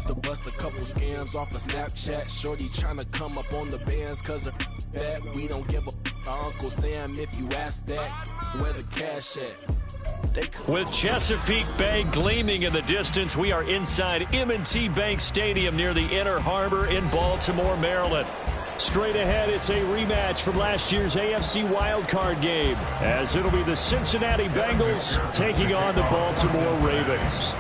to bust a couple scams off of Snapchat. Shorty tryna come up on the bands cause of that. We don't give a Uncle Sam if you ask that. Where the cash at? With Chesapeake Bay gleaming in the distance, we are inside M&T Bank Stadium near the Inner Harbor in Baltimore, Maryland. Straight ahead, it's a rematch from last year's AFC wildcard game, as it'll be the Cincinnati Bengals taking on the Baltimore Ravens.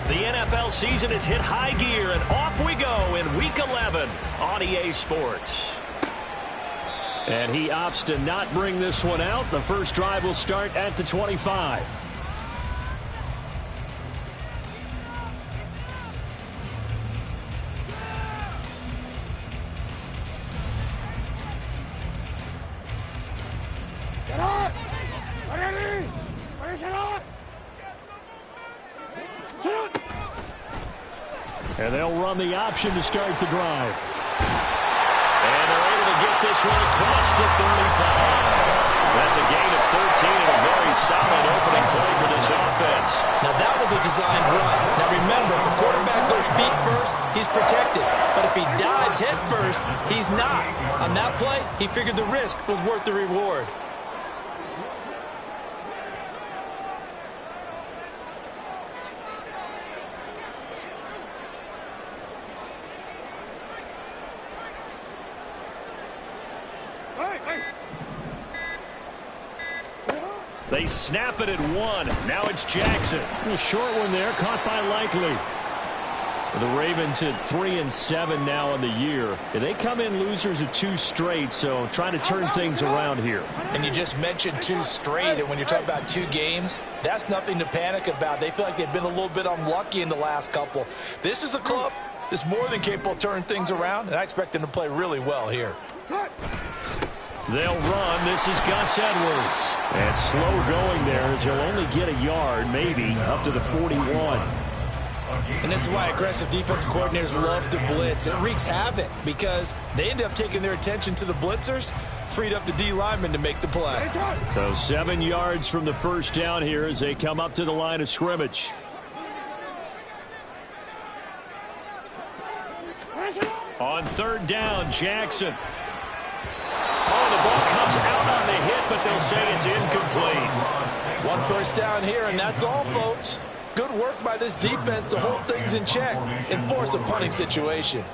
The NFL season has hit high gear, and off we go in Week 11 on EA Sports. And he opts to not bring this one out. The first drive will start at the 25. And they'll run the option to start the drive. And they're able to get this one across the 35. That's a gain of 13 and a very solid opening play for this offense. Now that was a designed run. Now remember, if a quarterback goes feet first, he's protected. But if he dives head first, he's not. On that play, he figured the risk was worth the reward. They snap it at one. Now it's Jackson. A short one there, caught by Likely. The Ravens at 3-7 now in the year. They come in losers of 2 straight, so trying to turn things around here. And you just mentioned 2 straight, and when you're talking about 2 games, that's nothing to panic about. They feel like they've been a little bit unlucky in the last couple. This is a club that's more than capable of turning things around, and I expect them to play really well here. They'll run. This is Gus Edwards. And slow going there as he'll only get a yard, maybe, up to the 41. And this is why aggressive defense coordinators love to blitz. It wreaks havoc because they end up taking their attention to the blitzers, freed up the D linemen to make the play. So 7 yards from the first down here as they come up to the line of scrimmage. On third down, Jackson. Oh, the ball comes out on the hit, but they'll say it's incomplete. 1 first down here, and that's all, folks. Good work by this defense to hold things in check and force a punting situation.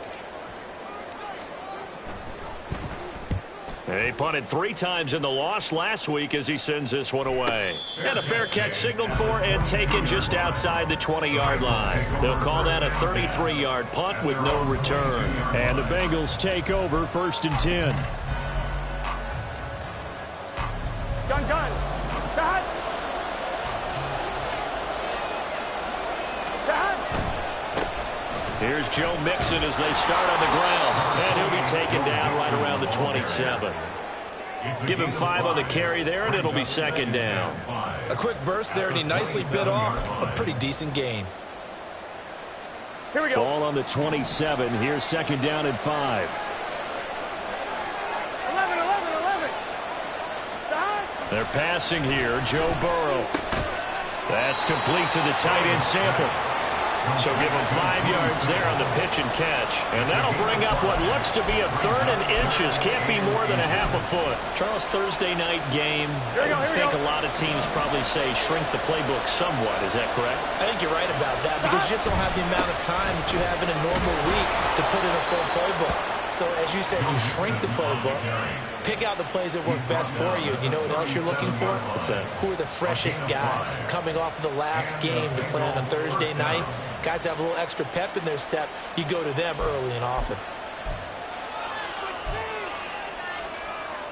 He punted 3 times in the loss last week as he sends this one away. And a fair catch signaled for and taken just outside the 20-yard line. They'll call that a 33-yard punt with no return. And the Bengals take over 1st and 10. Gun. Dad. Here's Joe Mixon as they start on the ground. And he'll be taken down right around the 27. Give him 5 on the carry there, and it'll be 2nd down. A quick burst there, and he nicely bit off a pretty decent gain. Here we go. Ball on the 27. Here's 2nd down and 5. 11. They're passing here. Joe Burrow. That's complete to the tight end Sample. So give him 5 yards there on the pitch and catch. And that'll bring up what looks to be a 3rd and inches. Can't be more than a half a foot. Charles, Thursday night game. I think a lot of teams probably say shrink the playbook somewhat. Is that correct? I think you're right about that because you just don't have the amount of time that you have in a normal week to put in a full playbook. So as you said, you shrink the playbook, pick out the plays that work best for you. You know what else you're looking for? What's that? Who are the freshest guys coming off of the last game to play on a Thursday night? Guys have a little extra pep in their step. You go to them early and often.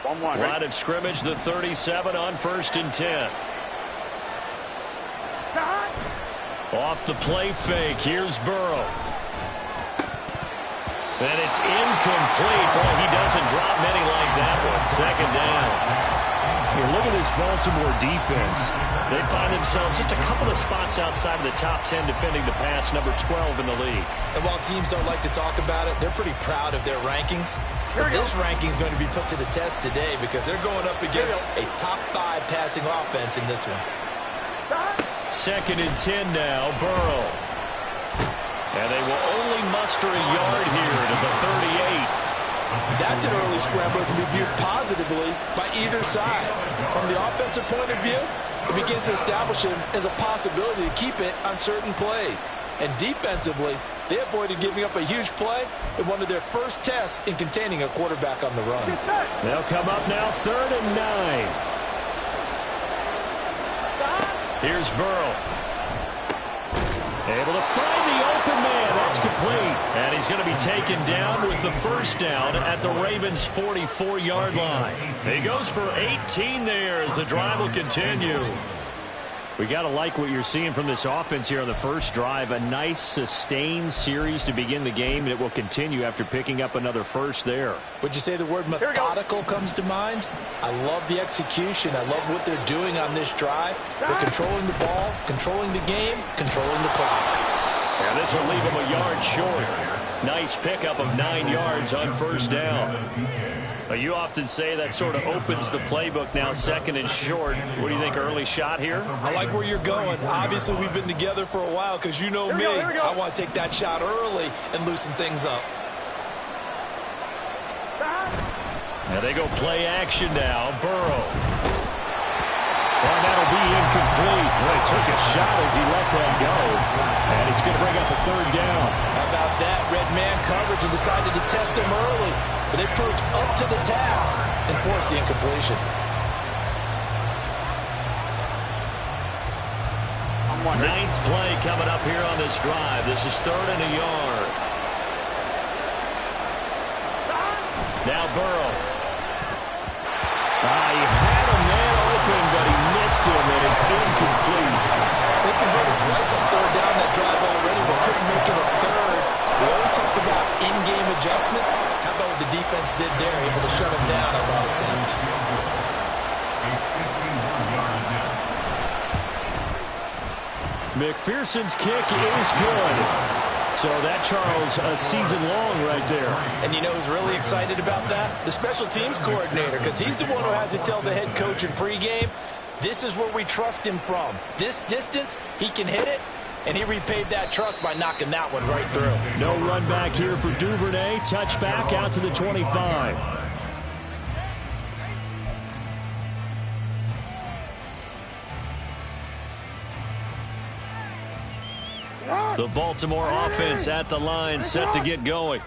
Line of scrimmage, the 37 on 1st and 10. Off the play fake. Here's Burrow. And it's incomplete. Boy, he doesn't drop many like that one. 2nd down. Here, look at this Baltimore defense. They find themselves just a couple of spots outside of the top 10 defending the pass, number 12 in the league. And while teams don't like to talk about it, they're pretty proud of their rankings. But this ranking is going to be put to the test today because they're going up against a top 5 passing offense in this one. 2nd and 10 now, Burrow. And they will only muster a yard here to the 38. That's an early scramble that can be viewed positively by either side. From the offensive point of view, it begins to establish him as a possibility to keep it on certain plays. And defensively, they avoided giving up a huge play in one of their first tests in containing a quarterback on the run. They'll come up now 3rd and 9. Here's Burrow. Able to find the open man. That's complete. And he's going to be taken down with the first down at the Ravens' 44-yard line. He goes for 18 there as the drive will continue. We got to like what you're seeing from this offense here on the first drive. A nice sustained series to begin the game, and it will continue after picking up another first there. Would you say the word methodical comes to mind? I love the execution. I love what they're doing on this drive. They're controlling the ball, controlling the game, controlling the clock. And this will leave him a yard short. Nice pickup of 9 yards on first down. You often say that sort of opens the playbook now, 2nd and short. What do you think, early shot here? I like where you're going. Obviously, we've been together for a while because you know me. I want to take that shot early and loosen things up. Now they go play action now. Burrow. And that'll be incomplete. Well, he took a shot as he let that go. And it's going to bring up a 3rd down. How about that? Red man coverage and decided to test him early. But they proved up to the task and forced the incompletion. Ninth play coming up here on this drive. This is 3rd and a yard. Now Burrow. He had a man open, but he missed him, and it's incomplete. They converted twice on 3rd down that drive already, but couldn't make it a 3rd. We always talk about in-game adjustments. How about what the defense did there, able to shut him down on that attempt? McPherson's kick is good. So that, Charles, a season long right there. And you know who's really excited about that? The special teams coordinator, because he's the one who has to tell the head coach in pregame, this is where we trust him from. This distance, he can hit it. And he repaid that trust by knocking that one right through. No run back here for Duvernay. Touchback out to the 25. The Baltimore offense at the line, set to get going.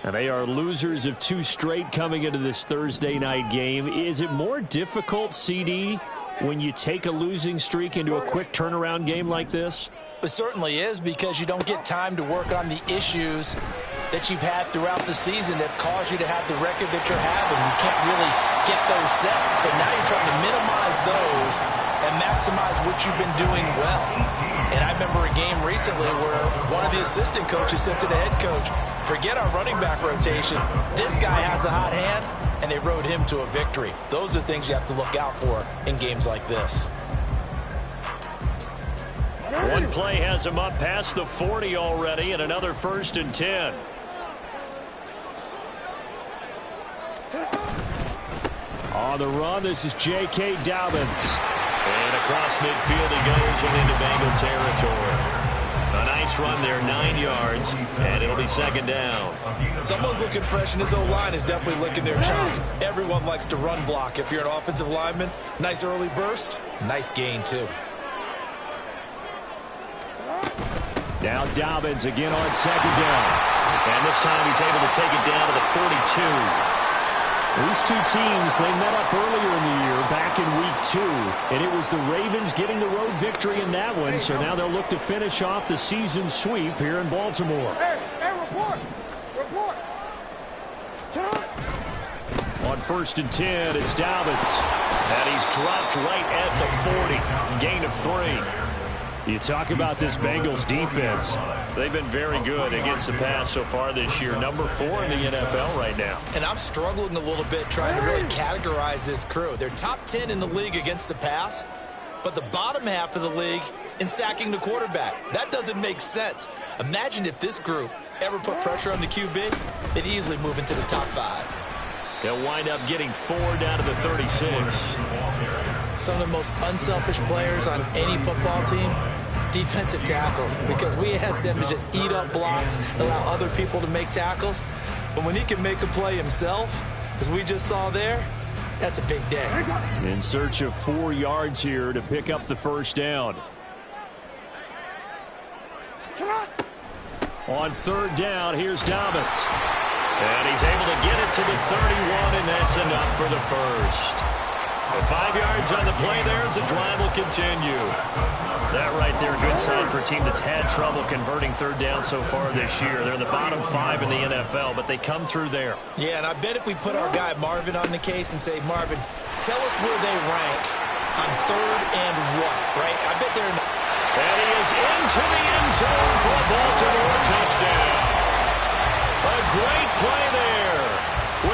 And they are losers of 2 straight coming into this Thursday night game. Is it more difficult, CD, when you take a losing streak into a quick turnaround game like this? It certainly is, because you don't get time to work on the issues that you've had throughout the season that have caused you to have the record that you're having. You can't really get those set. So now you're trying to minimize those and maximize what you've been doing well. And I remember a game recently where one of the assistant coaches said to the head coach, forget our running back rotation. This guy has a hot hand, and they rode him to a victory. Those are things you have to look out for in games like this. One play has him up past the 40 already, and another 1st and 10. On the run, this is J.K. Dobbins. And across midfield he goes and into Bengal territory. A nice run there, 9 yards, and it'll be 2nd down. Someone's looking fresh, and his O-line is definitely licking their chops. Everyone likes to run block. If you're an offensive lineman, nice early burst, nice gain too. Now Dobbins again on 2nd down. And this time he's able to take it down to the 42. These two teams, they met up earlier in the year, back in week 2. And it was the Ravens getting the road victory in that one. So now they'll look to finish off the season sweep here in Baltimore. Hey, report. On 1st and 10, it's Dobbins. And he's dropped right at the 40. Gain of 3. You talk about this Bengals defense. They've been very good against the pass so far this year. Number 4 in the NFL right now. And I'm struggling a little bit trying to really categorize this crew. They're top 10 in the league against the pass, but the bottom half of the league in sacking the quarterback. That doesn't make sense. Imagine if this group ever put pressure on the QB, they'd easily move into the top 5. They'll wind up getting 4 down to the 36. Some of the most unselfish players on any football team, defensive tackles, because we ask them to just eat up blocks, allow other people to make tackles. But when he can make a play himself, as we just saw there, that's a big day. In search of 4 yards here to pick up the first down. On third down, here's Dobbins. And he's able to get it to the 31, and that's enough for the first. 5 yards on the play there as the drive will continue. That right there, good sign for a team that's had trouble converting third down so far this year. They're in the bottom 5 in the NFL, but they come through there. Yeah, and I bet if we put our guy Marvin on the case and say, Marvin, tell us where they rank on third and what, right? I bet they're in the... And he is into the end zone for a Baltimore touchdown. A great play there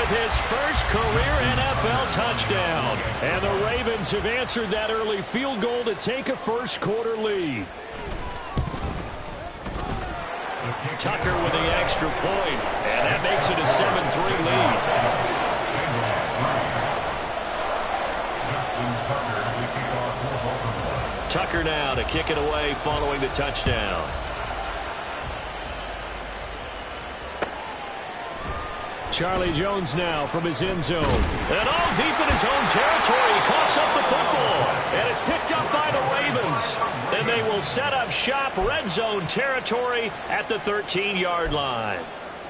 with his first career NFL touchdown. And the Ravens have answered that early field goal to take a first quarter lead. Tucker with the extra point, and that makes it a 7-3 lead. Tucker now to kick it away following the touchdown. Charlie Jones now from his end zone. And all deep in his own territory. He coughs up the football. And it's picked up by the Ravens. And they will set up shop, red zone territory at the 13-yard line.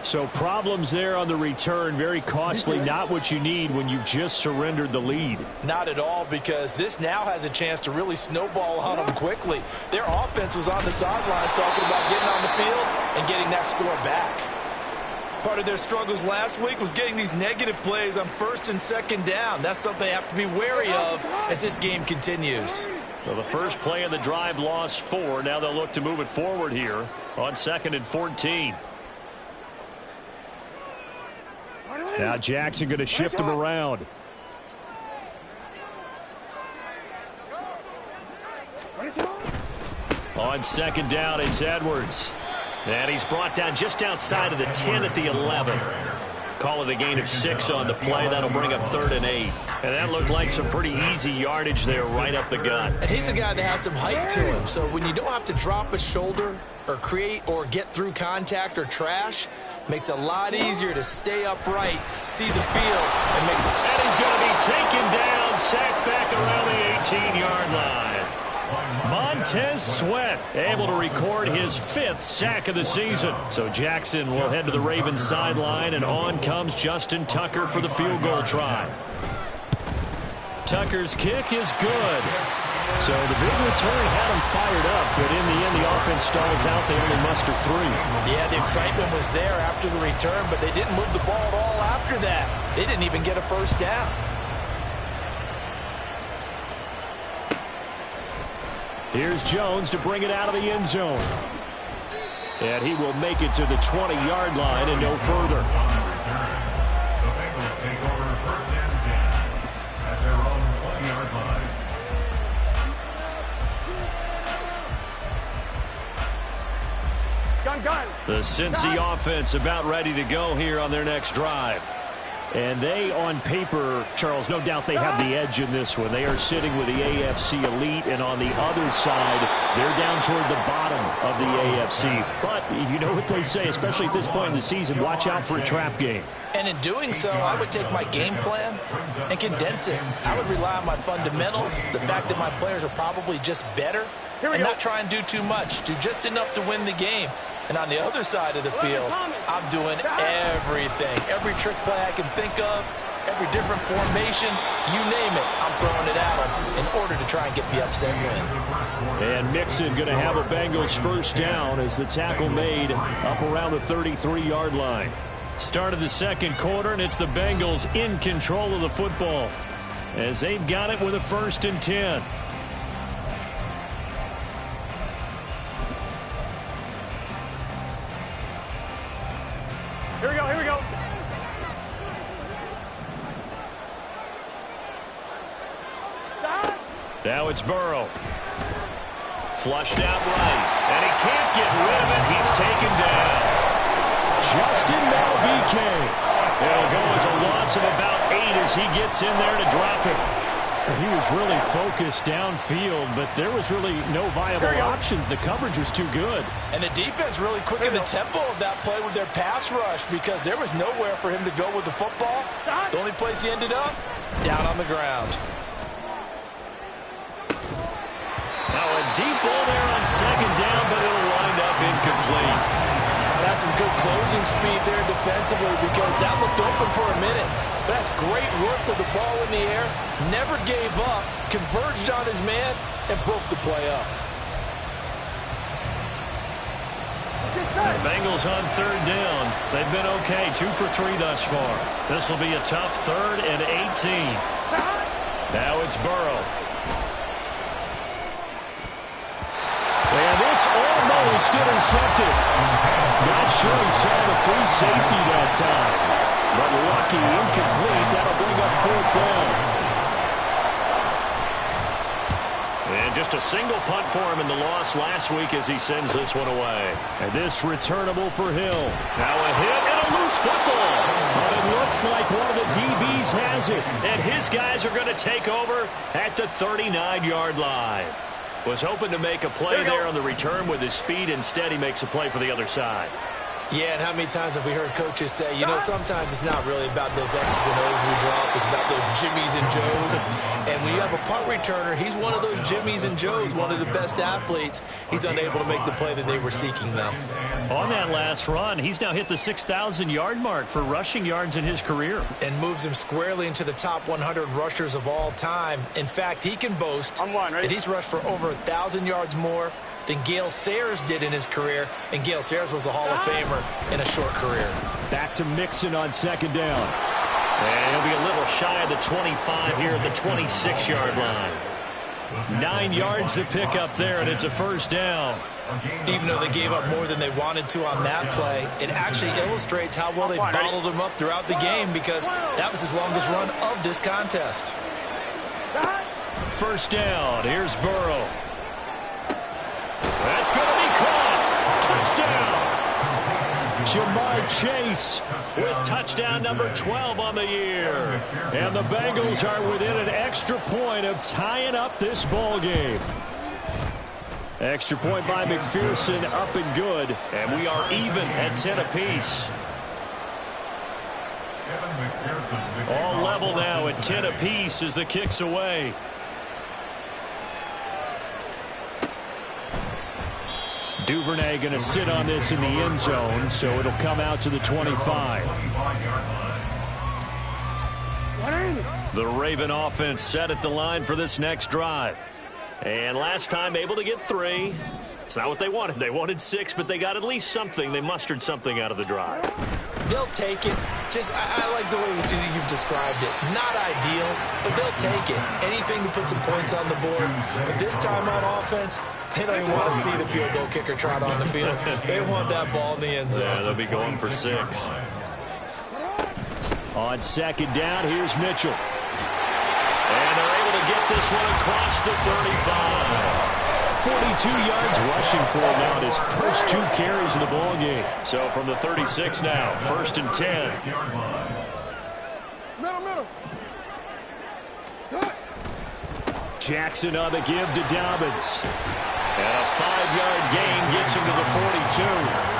So problems there on the return. Very costly. Not what you need when you've just surrendered the lead. Not at all, because this now has a chance to really snowball on them quickly. Their offense was on the sidelines talking about getting on the field and getting that score back. Part of their struggles last week was getting these negative plays on first and second down. That's something they have to be wary of as this game continues. So the first play of the drive lost 4. Now they'll look to move it forward here on 2nd and 14. Now Jackson going to shift him around. On second down, it's Edwards. And he's brought down just outside of the 10 at the 11. Call it a gain of 6 on the play. That'll bring up 3rd and 8. And that looked like some pretty easy yardage there right up the gut. And he's a guy that has some height to him. So when you don't have to drop a shoulder or create or get through contact or trash, makes it a lot easier to stay upright, see the field, and make... And he's going to be taken down, sacked back around the 18-yard line. Montez Sweat able to record his 5th sack of the season. So Jackson will head to the Ravens sideline, and on comes Justin Tucker for the field goal try. Tucker's kick is good. So the big return had him fired up, but in the end the offense stalls out. They only muster 3. Yeah, the excitement was there after the return, but they didn't move the ball at all after that. They didn't even get a first down. Here's Jones to bring it out of the end zone. And he will make it to the 20-yard line and no further. The Bengals take over 1st and 10 at their own 20-yard line. Gun. The Cincy offense about ready to go here on their next drive. And they, on paper, Charles, no doubt they have the edge in this one. They are sitting with the AFC elite, and on the other side, they're down toward the bottom of the AFC. But you know what they say, especially at this point in the season, watch out for a trap game. And in doing so, I would take my game plan and condense it. I would rely on my fundamentals, the fact that my players are probably just better, and not try and do too much, do just enough to win the game. And on the other side of the field, I'm doing everything. Every trick play I can think of, every different formation, you name it, I'm throwing it at them in order to try and get the upset win. And Mixon going to have a Bengals first down as the tackle made up around the 33-yard line. Start of the second quarter, and it's the Bengals in control of the football as they've got it with a 1st and 10. Here we go. Now it's Burrow. Flushed out right. And he can't get rid of it. He's taken down. Justin Malbike. It'll go as a loss of about 8 as he gets in there to drop him. He was really focused downfield, but there was really no viable options. The coverage was too good. And the defense really quickened the tempo of that play with their pass rush because there was nowhere for him to go with the football. The only place he ended up, down on the ground. Now a deep ball there on second down, but it'll wind up incomplete. That's some good closing speed there defensively because that looked open for a minute. That's great work with the ball in the air. Never gave up, converged on his man, and broke the play up. The Bengals on third down. They've been okay, 2 for 3 thus far. This will be a tough 3rd and 18. Now it's Burrow. And this almost intercepted. Not sure he saw the free safety that time. But lucky, incomplete. That'll bring up 4th down. And just a single punt for him in the loss last week as he sends this one away. And this returnable for Hill. Now a hit and a loose football. But it looks like one of the DBs has it. And his guys are going to take over at the 39-yard line. Was hoping to make a play there on the return with his speed. Instead, he makes a play for the other side. Yeah, and how many times have we heard coaches say, you know, sometimes it's not really about those X's and O's we drop. It's about those Jimmies and Joes. And when you have a punt returner, he's one of those Jimmies and Joes, one of the best athletes. He's unable to make the play that they were seeking, though. On that last run, he's now hit the 6,000-yard mark for rushing yards in his career. And moves him squarely into the top 100 rushers of all time. In fact, he can boast that he's rushed for over 1,000 yards more than Gale Sayers did in his career, and Gale Sayers was a Hall of Famer in a short career. Back to Mixon on second down. And he'll be a little shy of the 25 here at the 26-yard line. 9 yards to pick up there, and it's a first down. Even though they gave up more than they wanted to on that play, it actually illustrates how well they bottled him up throughout the game because that was his longest run of this contest. First down. Here's Burrow. That's going to be caught. Touchdown. Jamar Chase with touchdown number 12 on the year. And the Bengals are within an extra point of tying up this ball game. Extra point by McPherson, up and good. And we are even at 10 apiece. All level now at 10 apiece as the kick's away. Duvernay going to sit on this in the end zone, so it'll come out to the 25. The Raven offense set at the line for this next drive. And last time able to get 3. It's not what they wanted. They wanted 6, but they got at least something. They mustered something out of the drive. They'll take it. I like the way you've described it. Not ideal, but they'll take it. Anything to put some points on the board. But this time on offense, they don't even want to see the field goal kicker trot on the field. They want that ball in the end zone. Yeah, they'll be going for 6. On second down, here's Mitchell. And they're able to get this one across the 35. 42 yards rushing for him now in his first 2 carries in the ball game. So from the 36 now, 1st and 10. Middle. Jackson on the give to Dobbins. And a 5-yard gain gets him to the 42.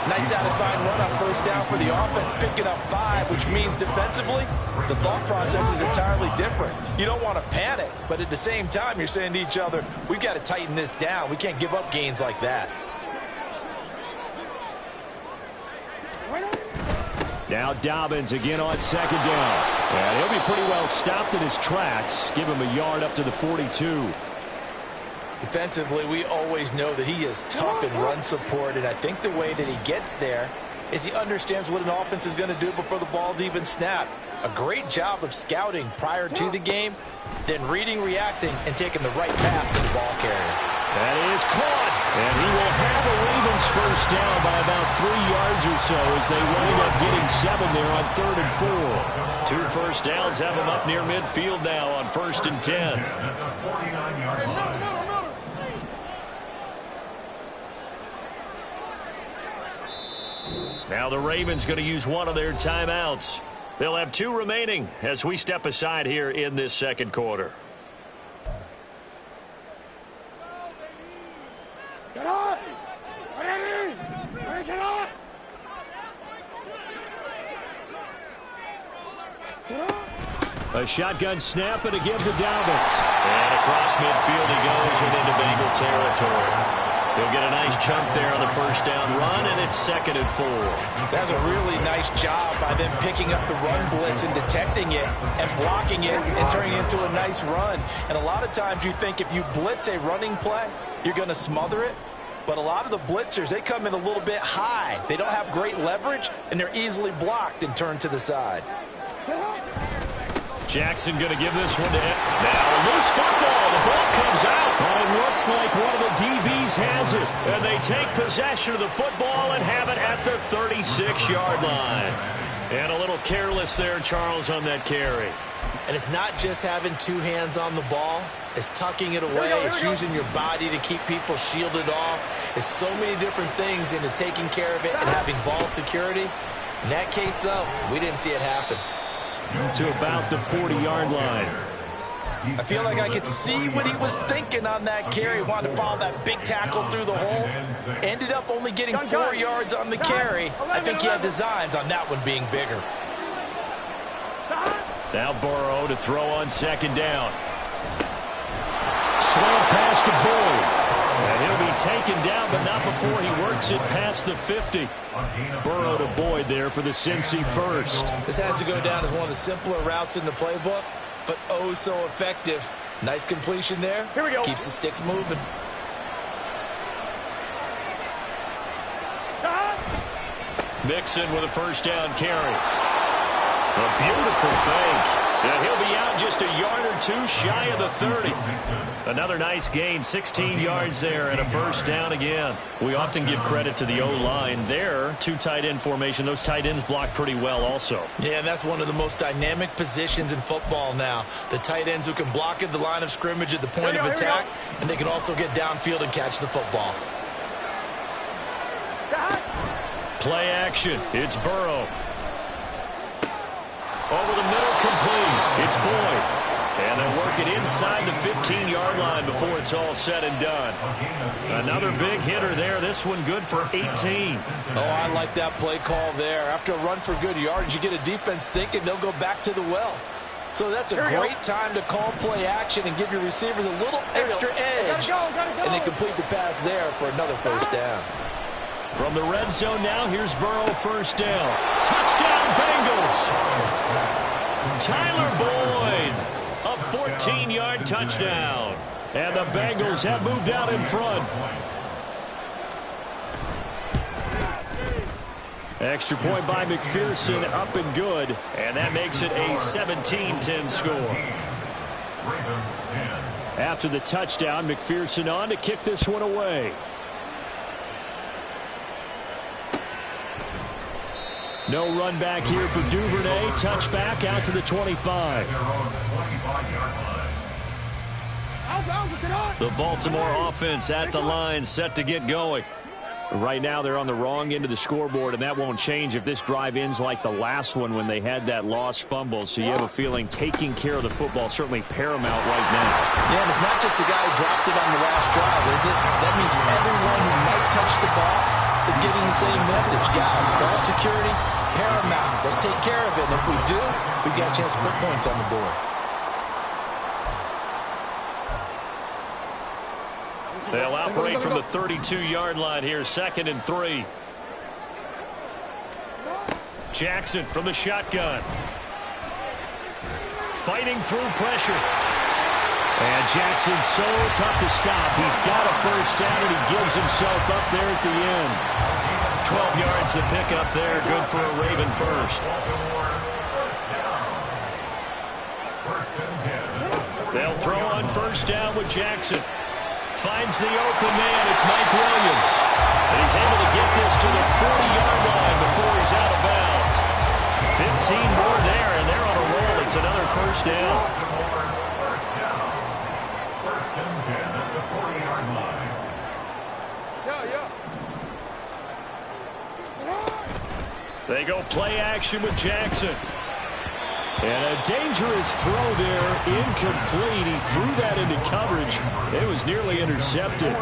Nice satisfying run on first down for the offense, picking up 5, which means defensively, the thought process is entirely different. You don't want to panic, but at the same time, you're saying to each other, we've got to tighten this down. We can't give up gains like that. Now Dobbins again on second down. And he'll be pretty well stopped in his tracks. Give him a yard up to the 42. Defensively, we always know that he is tough in run support, and I think the way that he gets there is he understands what an offense is going to do before the ball's even snapped. A great job of scouting prior to the game, then reading, reacting, and taking the right path to the ball carrier. That is caught, and he will have the Ravens first down by about 3 yards or so as they wind up getting 7 there on 3rd and 4. 2 first downs have them up near midfield now on 1st and 10. Now the Ravens going to use one of their timeouts. They'll have 2 remaining as we step aside here in this second quarter. Get up! Ready! Ready, get up! A shotgun snap and a give to Dalvin. And across midfield he goes and into Bengal territory. He'll get a nice chunk there on the first down run, and it's 2nd and 4. That's a really nice job by them picking up the run blitz and detecting it and blocking it and turning it into a nice run. And a lot of times you think if you blitz a running play, you're going to smother it. But a lot of the blitzers, they come in a little bit high. They don't have great leverage, and they're easily blocked and turned to the side. Jackson going to give this one to him. Now a loose football. The ball comes out. But it looks like one of the DBs has it. And they take possession of the football and have it at the 36-yard line. And a little careless there, Charles, on that carry. And it's not just having 2 hands on the ball. It's tucking it away. It's using your body to keep people shielded off. It's so many different things into taking care of it and having ball security. In that case, though, we didn't see it happen. To about the 40-yard line. I feel like I could see what he was thinking on that carry. Wanted to follow that big tackle through the hole. Ended up only getting 4 yards on the carry. I think he had designs on that one being bigger. Now Burrow to throw on 2nd down. Slant pass to Boyd. And he'll be taken down, but not before he works it past the 50. Burrow to Boyd there for the Cincy first. This has to go down as one of the simpler routes in the playbook, but oh so effective. Nice completion there. Here we go. Keeps the sticks moving. Mixon with a first down carry. A beautiful fake. And he'll be out just a yard or 2 shy of the 30. Another nice gain, 16 yards there and a first down again. We often give credit to the O-line there. 2 tight end formation. Those tight ends block pretty well also. Yeah, and that's one of the most dynamic positions in football now. The tight ends who can block at the line of scrimmage at the point of attack, and they can also get downfield and catch the football. Play action. It's Burrow. Over the middle, complete. It's Boyd. And they'll work it inside the 15-yard line before it's all said and done. Another big hitter there. This one good for 18. Oh, I like that play call there. After a run for good yards, you get a defense thinking they'll go back to the well. So that's a great time to call play action and give your receivers a little extra edge. And they complete the pass there for another first down. From the red zone now, here's Burrow, first down. Touchdown, Bengals. Tyler Boyd, a 14-yard touchdown. And the Bengals have moved out in front. Extra point by McPherson, up and good. And that makes it a 17-10 score. After the touchdown, McPherson on to kick this one away. No run back here for Duvernay. Touchback out to the 25. The Baltimore offense at the line, set to get going. Right now they're on the wrong end of the scoreboard, and that won't change if this drive ends like the last one when they had that lost fumble. So you have a feeling taking care of the football certainly paramount right now. Yeah, and it's not just the guy who dropped it on the last drive, is it? That means everyone who might touch the ball is getting the same message. Guys, ball security, paramount. Let's take care of it. And if we do, we've got a chance to put points on the board. They'll operate from the 32-yard line here, 2nd and 3. Jackson from the shotgun. Fighting through pressure. And Jackson's so tough to stop. He's got a first down, and he gives himself up there at the end. 12 yards to pick up there. Good for a Raven first. They'll throw on first down with Jackson. Finds the open man. It's Mike Williams. And he's able to get this to the 40-yard line before he's out of bounds. 15 more there, and they're on a roll. It's another first down. First and 10 at the 40-yard line. They go play action with Jackson. And a dangerous throw there, incomplete. He threw that into coverage. It was nearly intercepted.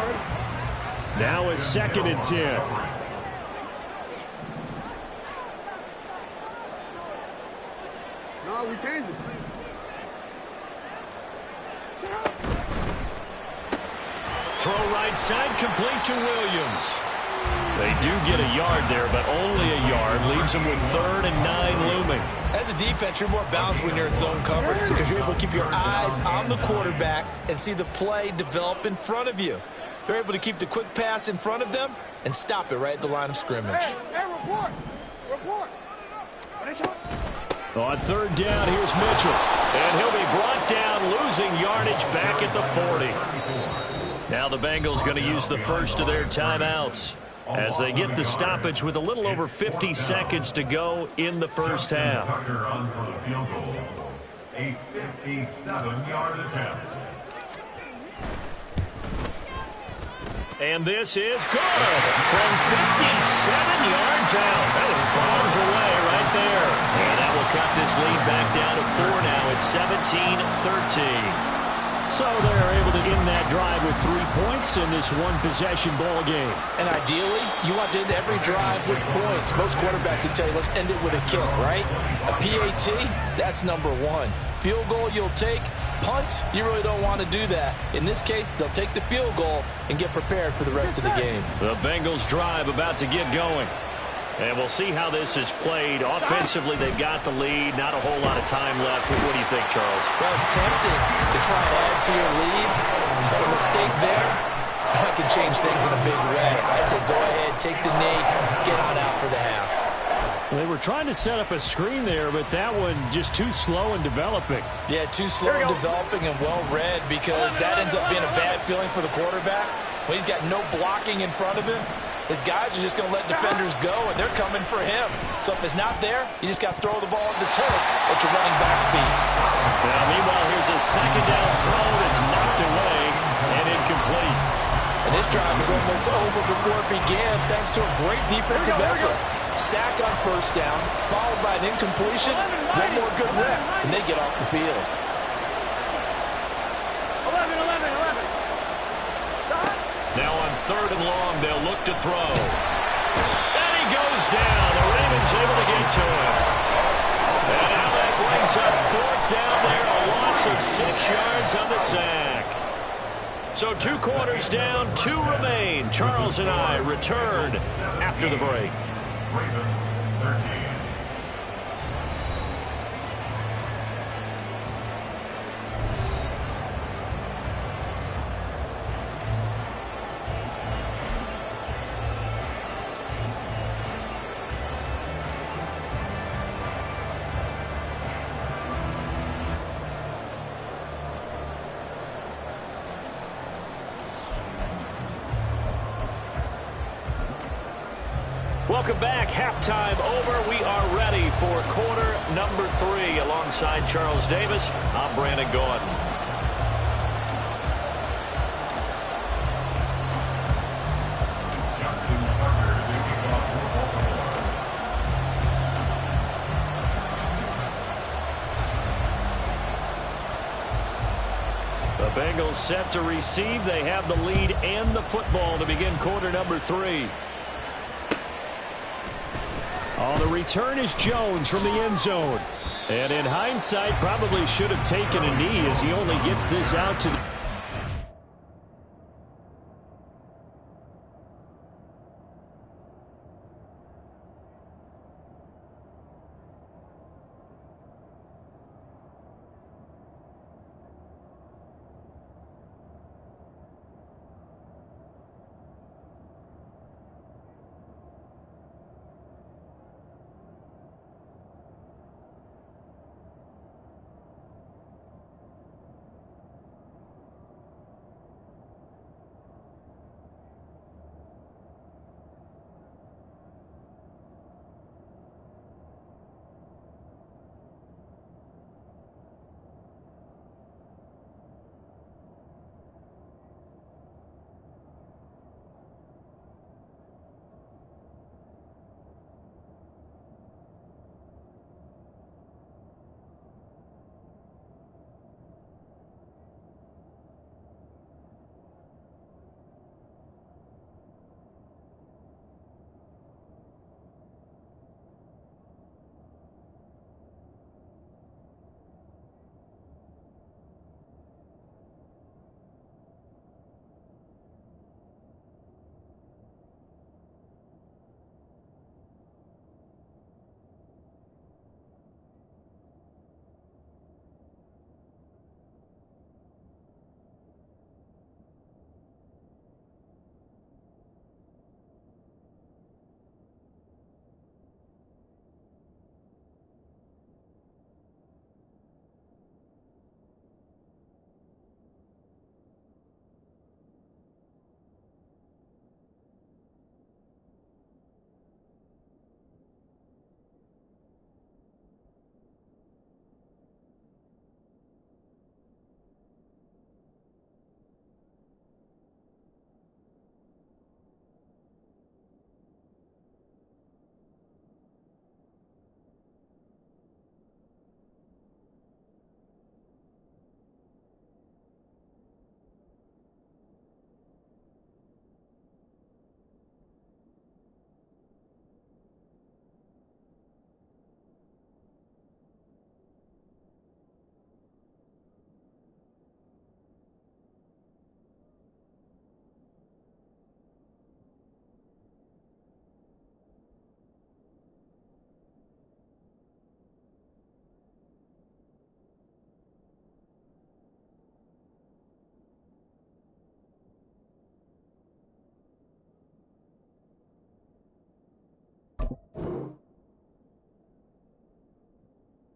Now a 2nd and 10. No, we changed it. Throw right side, complete to Williams. They do get a yard there, but only a yard. Leaves them with 3rd and 9 looming. As a defense, you're more balanced when you're in zone coverage because you're able to keep your eyes on the quarterback and see the play develop in front of you. They're able to keep the quick pass in front of them and stop it right at the line of scrimmage. Hey, report. Report. On 3rd down, here's Mitchell. And he'll be brought down, losing yardage back at the 40. Now the Bengals going to use the first of their timeouts as they get the stoppage with a little over 50 seconds to go in the first half. A 57-yard attempt. And this is good from 57 yards out. That is bombs away right there. And that will cut this lead back down to 4 now. It's 17-13. So they're able to end that drive with 3 points in this one-possession ball game. And ideally, you want to end every drive with points. Most quarterbacks would tell you, let's end it with a kick, right? A PAT, that's number 1. Field goal you'll take. Punts, you really don't want to do that. In this case, they'll take the field goal and get prepared for the rest of the game. The Bengals drive about to get going. And we'll see how this is played. Offensively, they've got the lead. Not a whole lot of time left. What do you think, Charles? Well, it's tempting to try and add to your lead, but a mistake there, that could change things in a big way. I say go ahead, take the knee, get on out for the half. They were trying to set up a screen there, but that one just too slow in developing. Yeah, too slow in developing and well-read because that ends up being a bad feeling for the quarterback. When he's got no blocking in front of him, his guys are just going to let defenders go, and they're coming for him. So if it's not there, you just got to throw the ball at the turf at your running back speed. Now, meanwhile, here's a 2nd down throw that's knocked away and incomplete. And this drive was almost over before it began thanks to a great defensive effort. Sack on 1st down, followed by an incompletion. One more good rep, and they get off the field. 11. Now on 3rd and long, they'll look to throw. And he goes down. The Ravens able to get to him. And now that brings up 4th down there, a loss of 6 yards on the sack. So 2 quarters down, 2 remain. Charles and I return after the break. Ravens 13. Welcome back. Halftime over. We are ready for quarter number 3. Alongside Charles Davis, I'm Brandon Gordon. The Bengals set to receive. They have the lead and the football to begin quarter number 3. On the return is Jones from the end zone. And in hindsight, probably should have taken a knee as he only gets this out to the...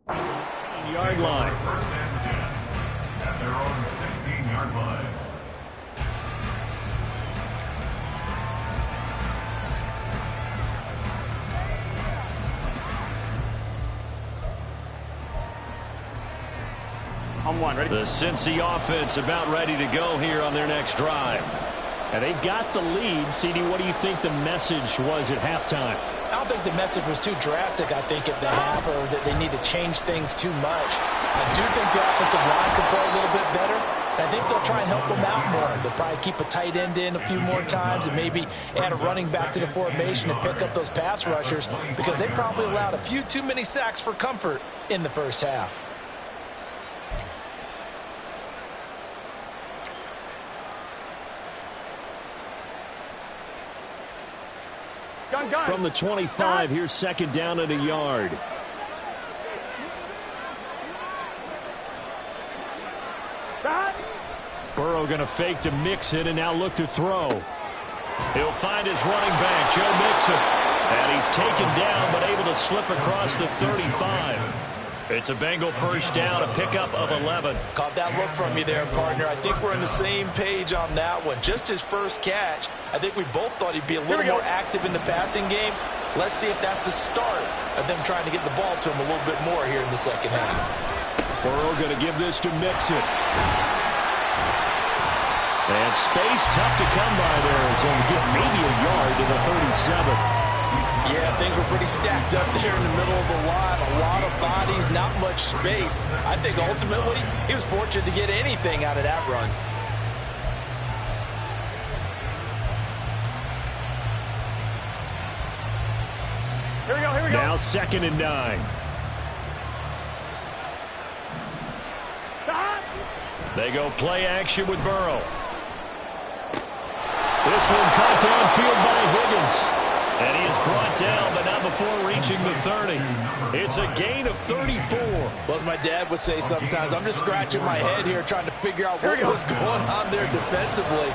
Yard line. First and 10 at their own 16-yard line. On one, ready? The Cincy offense about ready to go here on their next drive. And they've got the lead. CD, what do you think the message was at halftime? I don't think the message was too drastic, I think, at the half, or that they need to change things too much. I do think the offensive line could play a little bit better. I think they'll try and help them out more. They'll probably keep a tight end in a few more times and maybe add a running back to the formation and pick up those pass rushers, because they probably allowed a few too many sacks for comfort in the first half. From the 25, here's second down and a yard. Burrow going to fake to Mixon and now look to throw. He'll find his running back, Joe Mixon. And he's taken down but able to slip across the 35. It's a Bengal first down, a pickup of 11. Caught that look from you there, partner. I think we're on the same page on that one. Just his first catch. I think we both thought he'd be a little more active in the passing game. Let's see if that's the start of them trying to get the ball to him a little bit more here in the second half. Burrow going to give this to Mixon. And space tough to come by there as he'll get maybe a yard to the 37. Yeah, things were pretty stacked up there in the middle of the line. A lot of bodies, not much space. I think ultimately he was fortunate to get anything out of that run. Here we go, here we go. Now second and 9. They go play action with Burrow. This one caught downfield by Higgins. And he is brought down, but not before reaching the 30. It's a gain of 34. Well, as my dad would say sometimes, I'm just scratching my head here trying to figure out what was going on there defensively.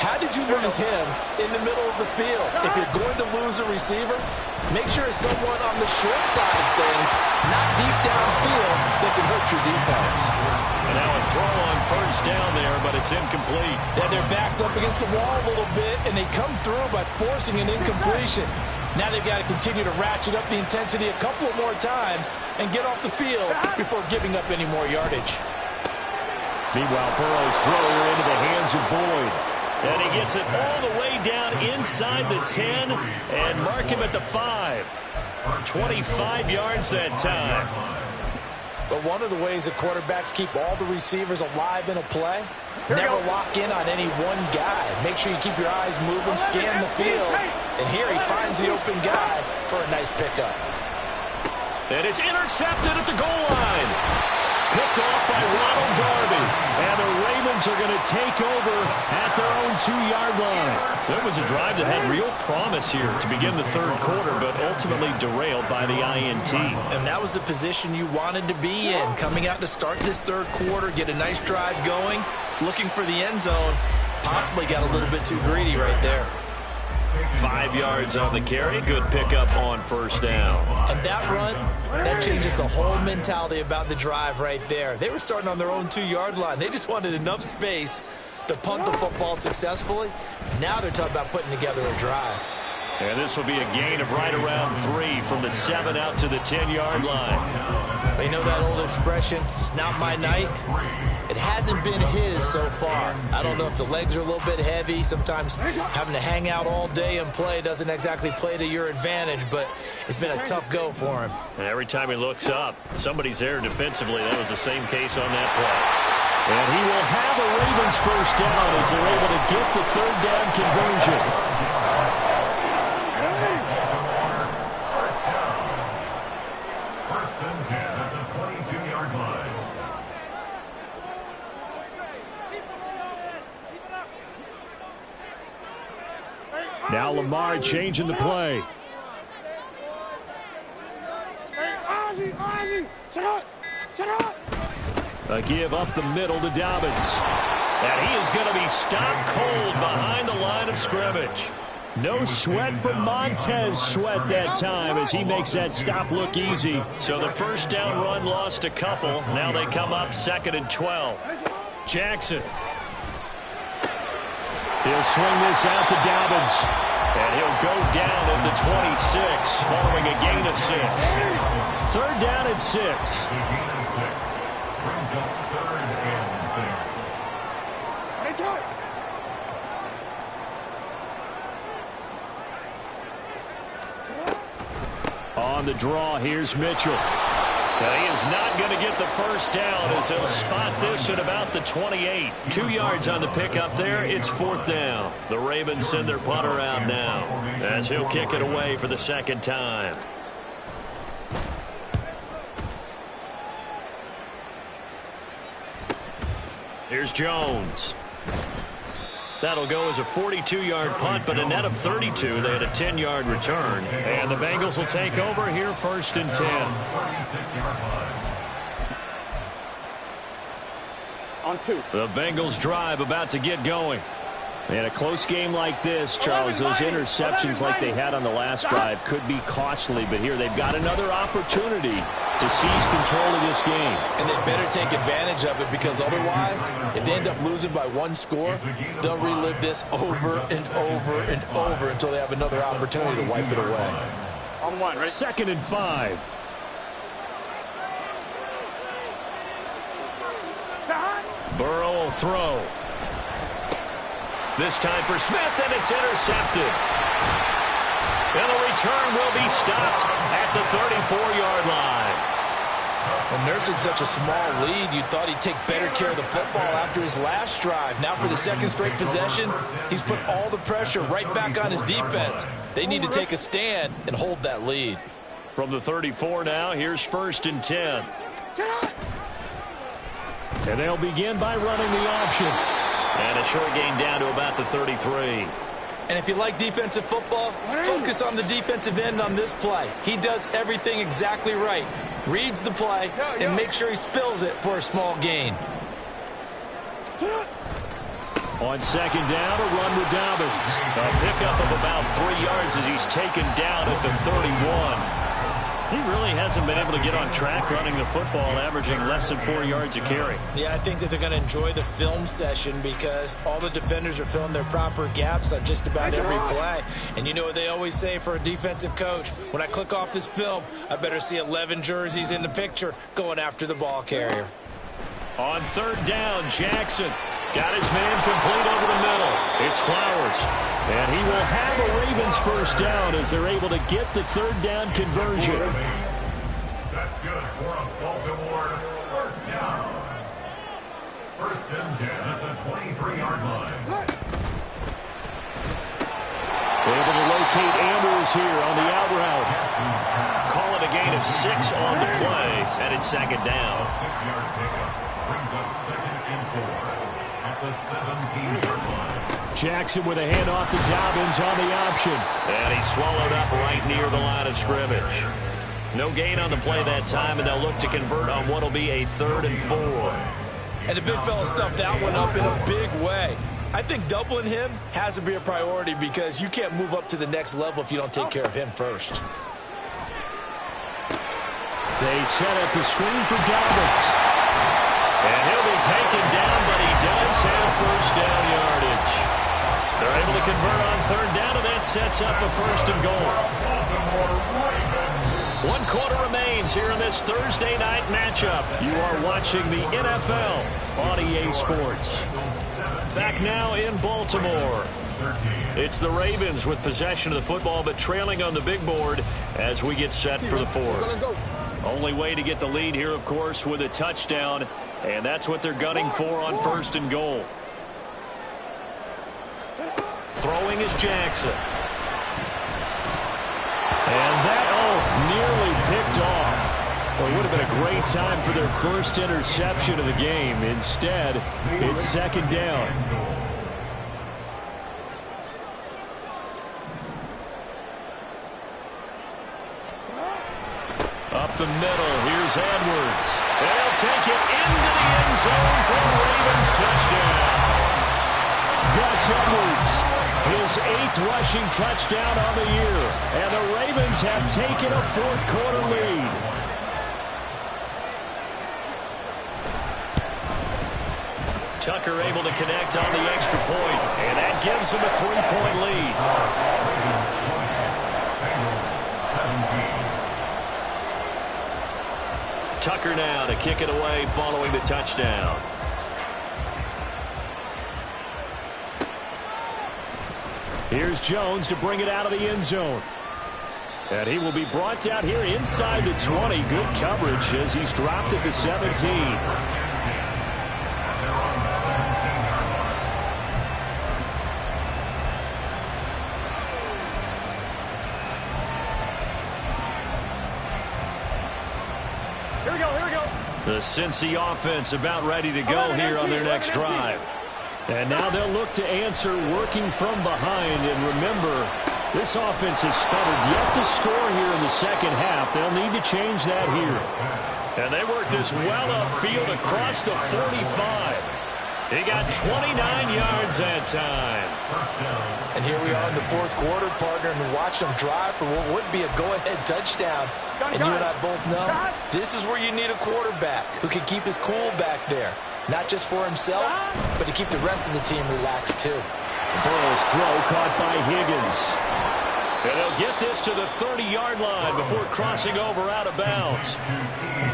How did you lose him in the middle of the field? If you're going to lose a receiver, make sure it's someone on the short side of things, not deep downfield, that can hurt your defense. And now a throw on first down there, but it's incomplete. Yeah, their back's up against the wall a little bit, and they come through by forcing an incompletion. Now they've got to continue to ratchet up the intensity a couple of more times and get off the field before giving up any more yardage. Meanwhile, Burrow's throw into the hands of Boyd. And he gets it all the way down inside the 10 and mark him at the 5. 25 yards that time. But one of the ways that quarterbacks keep all the receivers alive in a play, never lock in on any one guy. Make sure you keep your eyes moving, scan the field. And here he finds the open guy for a nice pickup. And it's intercepted at the goal line. Picked off by Ronald Darby. And the Ravens are going to take over at their own 2-yard line. So it was a drive that had real promise here to begin the third quarter, but ultimately derailed by the INT. And that was the position you wanted to be in. Coming out to start this third quarter, get a nice drive going, looking for the end zone. Possibly got a little bit too greedy right there. 5 yards on the carry. Good pickup on first down. And that run, that changes the whole mentality about the drive right there. They were starting on their own 2-yard line. They just wanted enough space to punt the football successfully. Now they're talking about putting together a drive. And this will be a gain of right around 3 from the 7 out to the 10-yard line. You know that old expression, it's not my night? It hasn't been his so far. I don't know if the legs are a little bit heavy. Sometimes having to hang out all day and play doesn't exactly play to your advantage, but it's been a tough go for him. And every time he looks up, somebody's there defensively. That was the same case on that play. And he will have a Ravens first down as they're able to get the third down conversion. First and 10 at the 22-yard line. Now Lamar changing the play. A give up the middle to Dobbins. And he is going to be stopped cold behind the line of scrimmage. No sweat from Montez Sweat that time as he makes that stop look easy. So the first down run lost a couple. Now they come up 2nd and 12. Jackson. He'll swing this out to Dobbins. And he'll go down at the 26 following a gain of 6. 3rd down and 6. The gain of 6 brings up 3rd and 6. On the draw, here's Mitchell. He is not going to get the first down as he'll spot this at about the 28. 2 yards on the pickup there. It's 4th down. The Ravens send their punter out now as he'll kick it away for the 2nd time. Here's Jones. That'll go as a 42-yard punt, but a net of 32. They had a 10-yard return. And the Bengals will take over here 1st and 10. On 2. The Bengals drive about to get going. In a close game like this, Charles, those interceptions like they had on the last drive could be costly, but here they've got another opportunity to seize control of this game. And they better take advantage of it, because otherwise, if they end up losing by 1 score, they'll relive this over and over and over until they have another opportunity to wipe it away. On 1, right? 2nd and 5. Burrow will throw. This time for Smith, and it's intercepted. And the return will be stopped at the 34-yard line. When nursing such a small lead, you thought he'd take better care of the football after his last drive. Now for the 2nd straight possession, he's put all the pressure right back on his defense. They need to take a stand and hold that lead. From the 34 now, here's 1st and 10. And they'll begin by running the option. And a short gain down to about the 33. And if you like defensive football, focus on the defensive end on this play. He does everything exactly right. Reads the play and makes sure he spills it for a small gain. On 2nd down, a run with Dobbins. A pickup of about 3 yards as he's taken down at the 31. He really hasn't been able to get on track running the football, averaging less than 4 yards a carry. Yeah, I think that they're going to enjoy the film session because all the defenders are filling their proper gaps on just about every play. And you know what they always say for a defensive coach? When I click off this film, I better see 11 jerseys in the picture going after the ball carrier. On 3rd down, Jackson got his man complete over the middle. It's Flowers. And he will have a Ravens first down as they're able to get the 3rd down conversion. That's good for a Baltimore first down. 1st and 10 at the 23-yard line. Able to locate Andrews here on the out route. Call it a gain of 6 on the play, and it's 2nd down. A 6-yard pickup brings up 2nd and 4 at the 17-yard line. Jackson with a handoff to Dobbins on the option. And he's swallowed up right near the line of scrimmage. No gain on the play that time, and they'll look to convert on what will be a 3rd and 4. And the big fella stuffed that one up in a big way. I think doubling him has to be a priority because you can't move up to the next level if you don't take care of him first. They set up the screen for Dobbins. And he'll be taken down, but he does have first down yardage. They're able to convert on 3rd down, and that sets up a 1st and goal. 1 quarter remains here in this Thursday night matchup. You are watching the NFL on EA Sports. Back now in Baltimore. It's the Ravens with possession of the football, but trailing on the big board as we get set for the 4th. Only way to get the lead here, of course, with a touchdown, and that's what they're gunning for on 1st and goal. Throwing is Jackson. And that, nearly picked off. Well, it would have been a great time for their first interception of the game. Instead, it's 2nd down. Up the middle, here's Edwards. They'll take it into the end zone for a Ravens touchdown. Gus Edwards His 8th rushing touchdown on the year. And the Ravens have taken a fourth-quarter lead. Tucker able to connect on the extra point, and that gives him a 3-point lead. Tucker now to kick it away following the touchdown. Here's Jones to bring it out of the end zone. And he will be brought down here inside the 20. Good coverage as he's dropped at the 17. The Cincy offense about ready to go here on their next drive. And now they'll look to answer working from behind. And remember, this offense has sputtered yet to score here in the second half. They'll need to change that here. And they work this well upfield across the 45. He got 29 yards that time. And here we are in the fourth quarter, partner, and watch them drive for what would be a go-ahead touchdown. And you and I both know this is where you need a quarterback who can keep his cool back there. Not just for himself, but to keep the rest of the team relaxed too. Burrow's throw caught by Higgins. And they'll get this to the 30-yard line before crossing over out of bounds.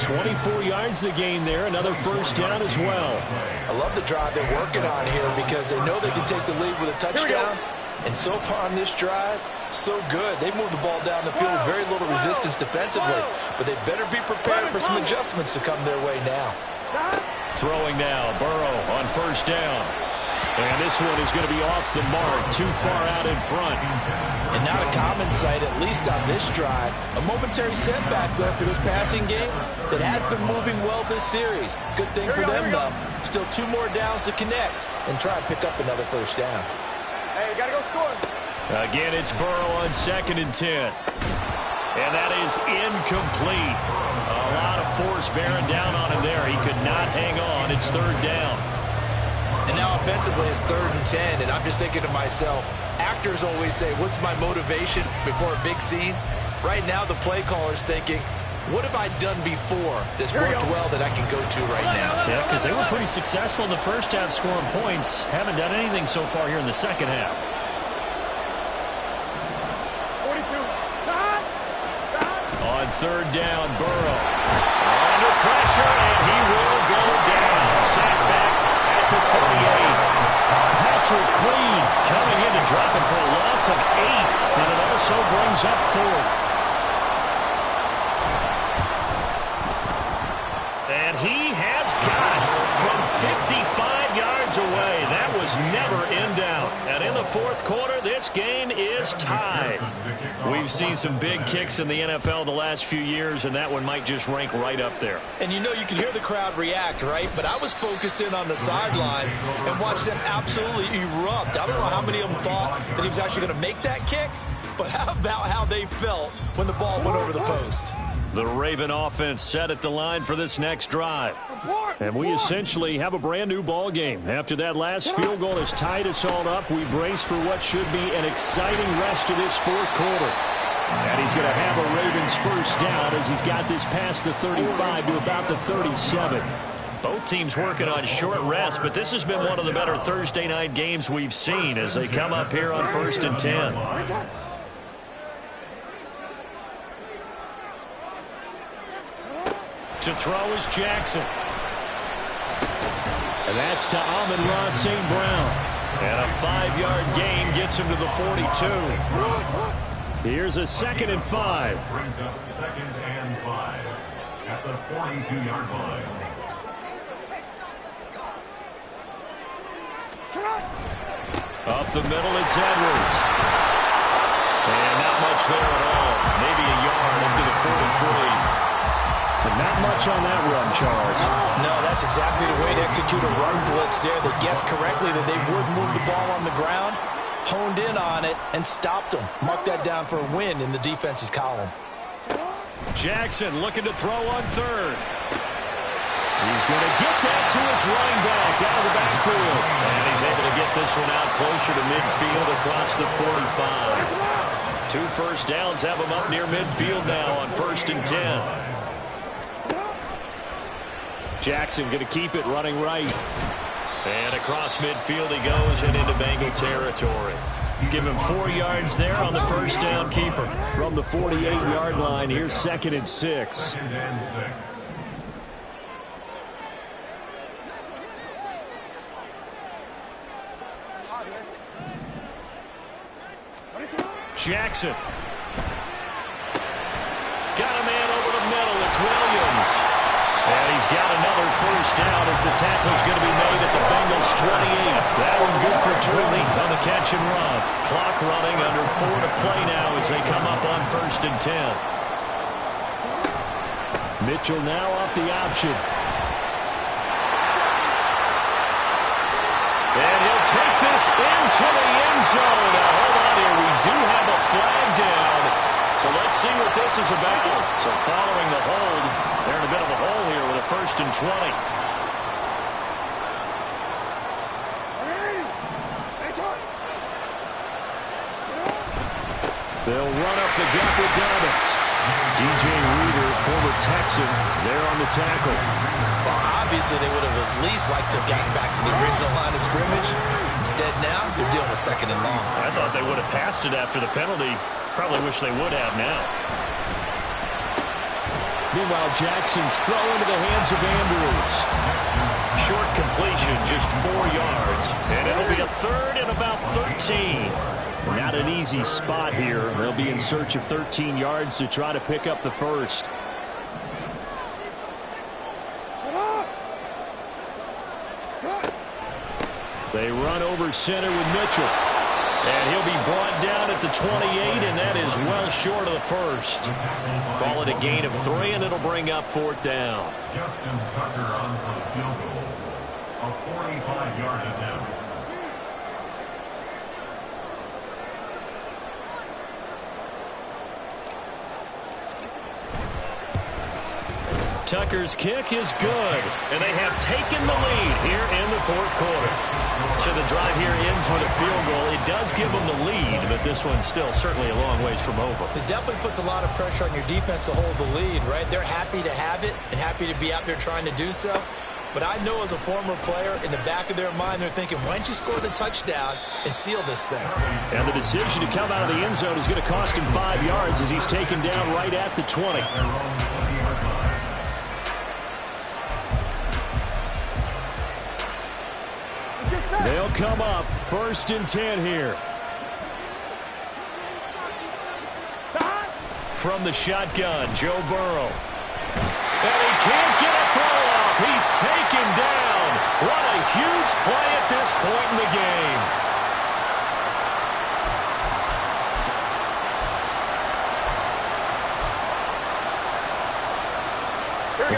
24 yards the gain there. Another first down as well. I love the drive they're working on here because they know they can take the lead with a touchdown. And so far on this drive, so good. They moved the ball down the field with very little resistance defensively. But they better be prepared for some adjustments to come their way now. Throwing now, Burrow on first down. And this one is going to be off the mark, too far out in front. And not a common sight, at least on this drive. A momentary setback, though, for this passing game that has been moving well this series. Good thing for them, though. Still 2 more downs to connect and try and pick up another first down. Hey, gotta go score. Again, it's Burrow on 2nd and 10. And that is incomplete. A lot of force bearing down on him there. He could not hang on. It's 3rd down. And now offensively it's 3rd and 10, and I'm just thinking to myself, actors always say, what's my motivation before a big scene? Right now the play caller's thinking, what have I done before that's worked well that I can go to right now? Yeah, because they were pretty successful in the first half scoring points. Haven't done anything so far here in the second half. 42. On 3rd down, Burrow. Under pressure, and he will go down. Sacked back at the 38. Patrick Queen coming in to drop him for a loss of 8. And it also brings up 4th. And he has got it from 55 yards away. That was never in doubt. And in the 4th quarter, this game is tied. We've seen some big kicks in the NFL the last few years, and that one might just rank right up there. And you know, you can hear the crowd react, right? But I was focused in on the sideline and watched them absolutely erupt. I don't know how many of them thought that he was actually going to make that kick, but how about how they felt when the ball went over the post? The Raven offense set at the line for this next drive. And we essentially have a brand-new ball game. After that last field goal has tied us all up, we brace for what should be an exciting rest of this 4th quarter. And he's going to have a Ravens first down as he's got this past the 35 to about the 37. Both teams working on short rest, but this has been one of the better Thursday night games we've seen as they come up here on 1st and 10. To throw is Jackson. And that's to Amon-Ra St. Brown. And a 5-yard gain gets him to the 42. Here's a 2nd and 5. Brings up 2nd and 5 at the 42-yard line. Up the middle, it's Edwards. And not much there at all. Maybe a yard into the 43. But not much on that run, Charles. No, that's exactly the way to execute a run blitz there. They guessed correctly that they would move the ball on the ground, honed in on it, and stopped them. Mark that down for a win in the defense's column. Jackson looking to throw on 3rd. He's going to get that to his running back out of the backfield. And he's able to get this one out closer to midfield across the 45. 2 first downs have him up near midfield now on 1st and 10. Jackson going to keep it running right. And across midfield he goes and into Bengal territory. Give him 4 yards there on the first down keeper. From the 48-yard line, here's 2nd and 6. Jackson. Got a man over the middle. It's Williams. And he's got another first down as the tackle's going to be made at the Bengals 28. That one good for 20 on the catch and run. Clock running, under 4 to play now as they come up on 1st and 10. Mitchell now off the option. And he'll take this into the end zone. Now, hold on here. We do have a flag down. So let's see what this is about. So following the hold, they're in a bit of a hole here with a 1st and 20. They'll run up the gut with Dobbins. DJ Reader, former Texan, there on the tackle. Well, obviously they would have at least liked to have gotten back to the original line of scrimmage. Instead now, they're dealing with 2nd and long. I thought they would have passed it after the penalty. Probably wish they would have now. Meanwhile, Jackson's throw into the hands of Andrews. Short completion, just 4 yards. And it'll be a 3rd and about 13. Not an easy spot here. They'll be in search of 13 yards to try to pick up the first. They run over center with Mitchell. And he'll be brought down at the 28, and that is well short of the first. Call it a gain of 3, and it'll bring up 4th down. Justin Tucker on for the field goal. A 45-yard attempt. Tucker's kick is good, and they have taken the lead here in the 4th quarter. So the drive here ends with a field goal. It does give them the lead, but this one's still certainly a long ways from over. It definitely puts a lot of pressure on your defense to hold the lead, right? They're happy to have it and happy to be out there trying to do so. But I know as a former player, in the back of their mind, they're thinking, why don't you score the touchdown and seal this thing? And the decision to come out of the end zone is going to cost him 5 yards as he's taken down right at the 20. They'll come up 1st and 10 here. From the shotgun, Joe Burrow. And he can't get a throw off. He's taken down. What a huge play at this point in the game.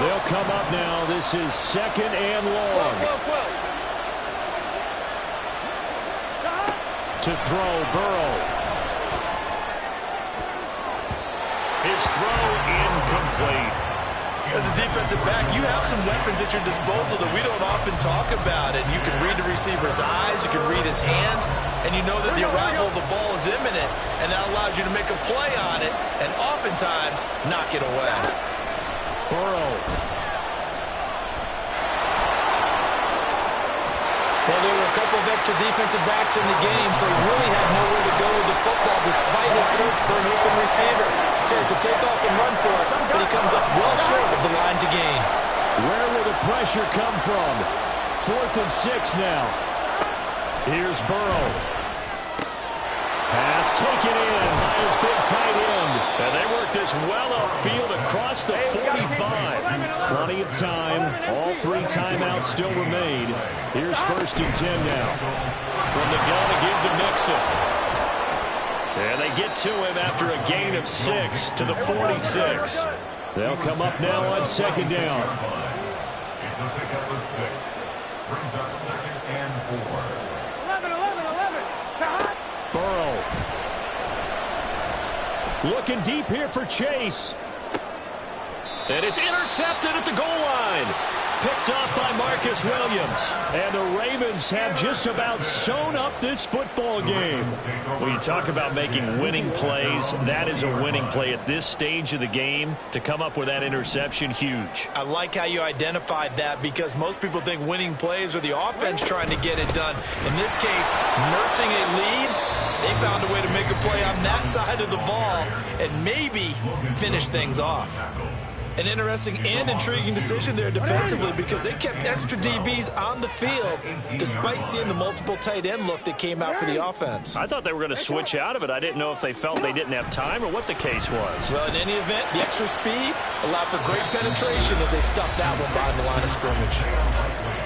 They'll come up now. This is 2nd and long. To throw, Burrow. His throw incomplete. As a defensive back, you have some weapons at your disposal that we don't often talk about. And you can read the receiver's eyes, you can read his hands, and you know that the arrival of the ball is imminent, and that allows you to make a play on it and oftentimes knock it away. Burrow. Well, there were a couple of extra defensive backs in the game, so he really had nowhere to go with the football despite his search for an open receiver. Tries to take off and run for it, but he comes up well short of the line to gain. Where will the pressure come from? 4th and 6 now. Here's Burrow. Pass taken in by his big tight end. And they work this well upfield across the 45. Plenty of time. All 3 timeouts still remain. Here's 1st and 10 now. From the gun to give to Mixon. And they get to him after a gain of 6 to the 46. They'll come up now on 2nd down. It's a pickup of 6. Brings up 2nd and 4. 11. Burrow. Looking deep here for Chase. And it's intercepted at the goal line. picked off by Marcus Williams. And the Ravens have just about sewn up this football game. When you talk about making winning plays, that is a winning play at this stage of the game. To come up with that interception, huge. I like how you identified that, because most people think winning plays are the offense trying to get it done. In this case, nursing a lead, they found a way to make a play on that side of the ball and maybe finish things off. An interesting and intriguing decision there defensively, because they kept extra DBs on the field despite seeing the multiple tight end look that came out for the offense. I thought they were going to switch out of it. I didn't know if they felt they didn't have time or what the case was. Well, in any event, the extra speed allowed for great penetration as they stuffed that one behind the line of scrimmage.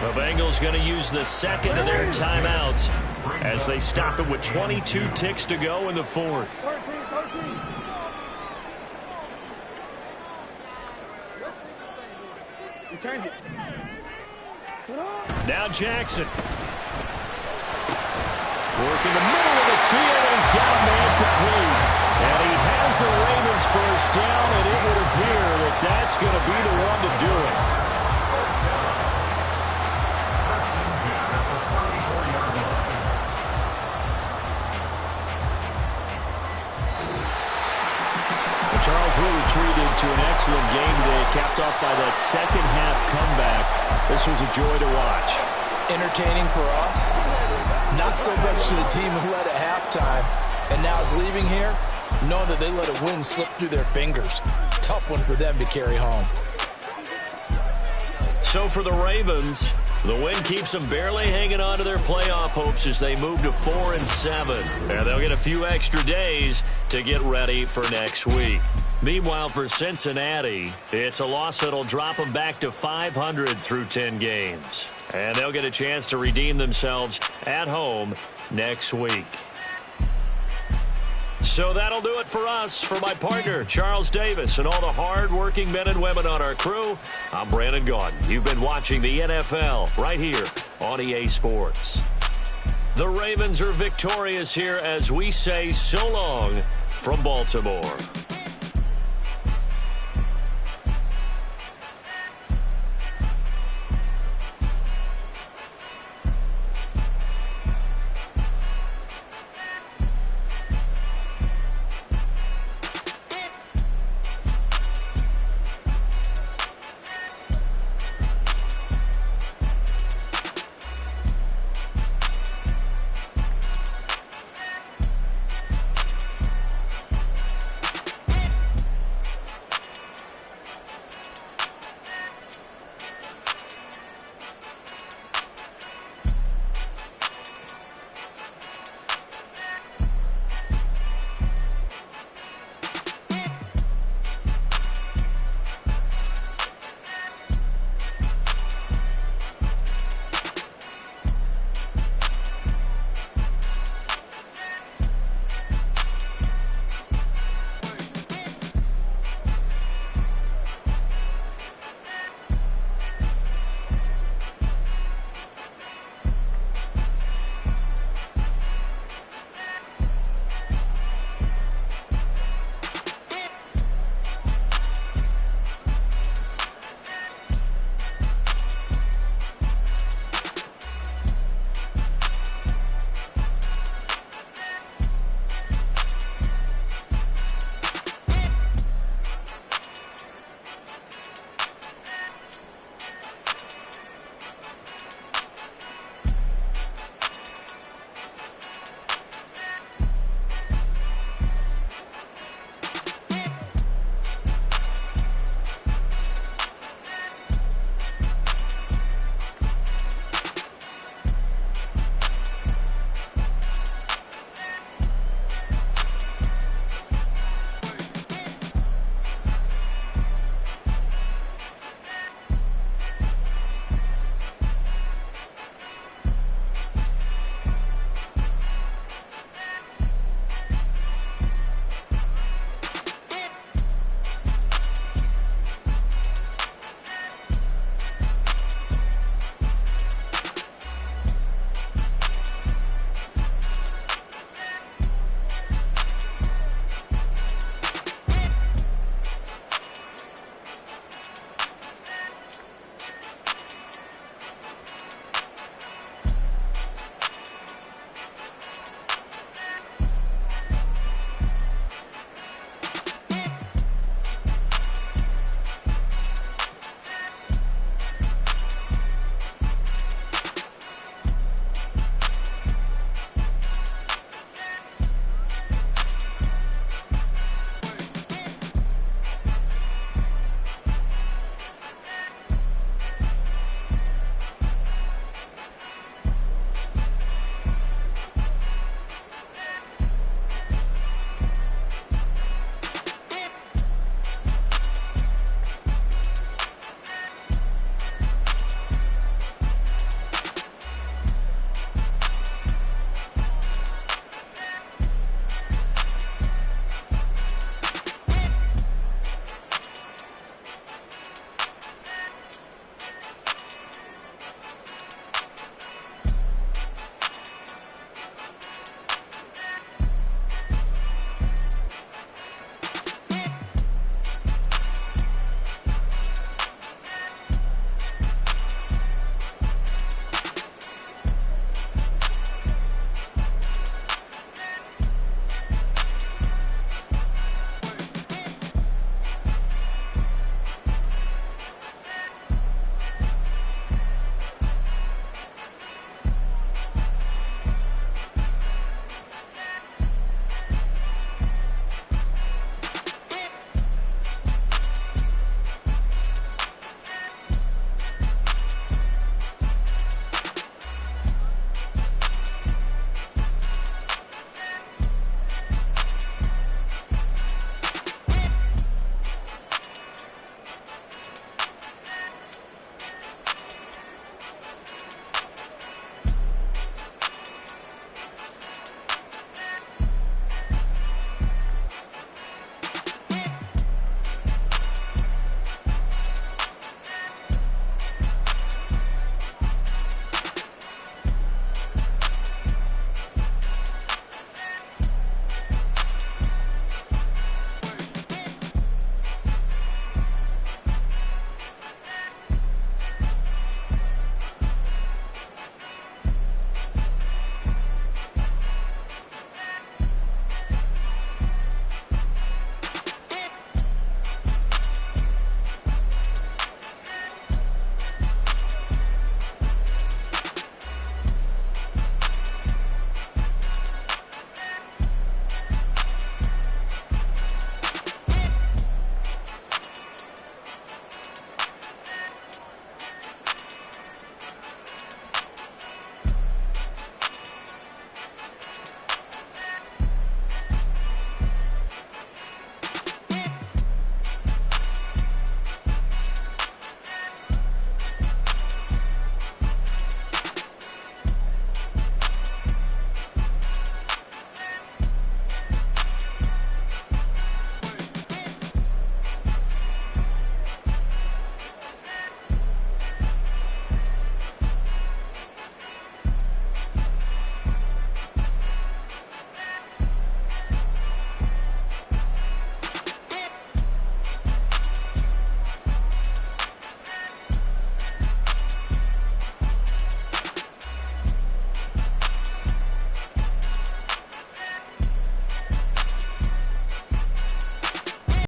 The Bengals going to use the second of their timeouts as they stop it with 22 ticks to go in the fourth. Now Jackson. Working the middle of the field, and he's got a man complete. And he has the Ravens first down, and it would appear that that's going to be the one to do it. Charles, we retreated to an excellent game today, capped off by that second-half comeback. This was a joy to watch. Entertaining for us, not so much to the team who led at halftime, and now is leaving here, knowing that they let a win slip through their fingers. Tough one for them to carry home. So for the Ravens, the win keeps them barely hanging on to their playoff hopes as they move to 4-7. And they'll get a few extra days to get ready for next week. Meanwhile, for Cincinnati, it's a loss that'll drop them back to 500 through 10 games. And they'll get a chance to redeem themselves at home next week. So that'll do it for us. For my partner, Charles Davis, and all the hard-working men and women on our crew, I'm Brandon Gaudin. You've been watching the NFL right here on EA Sports. The Ravens are victorious here as we say so long from Baltimore.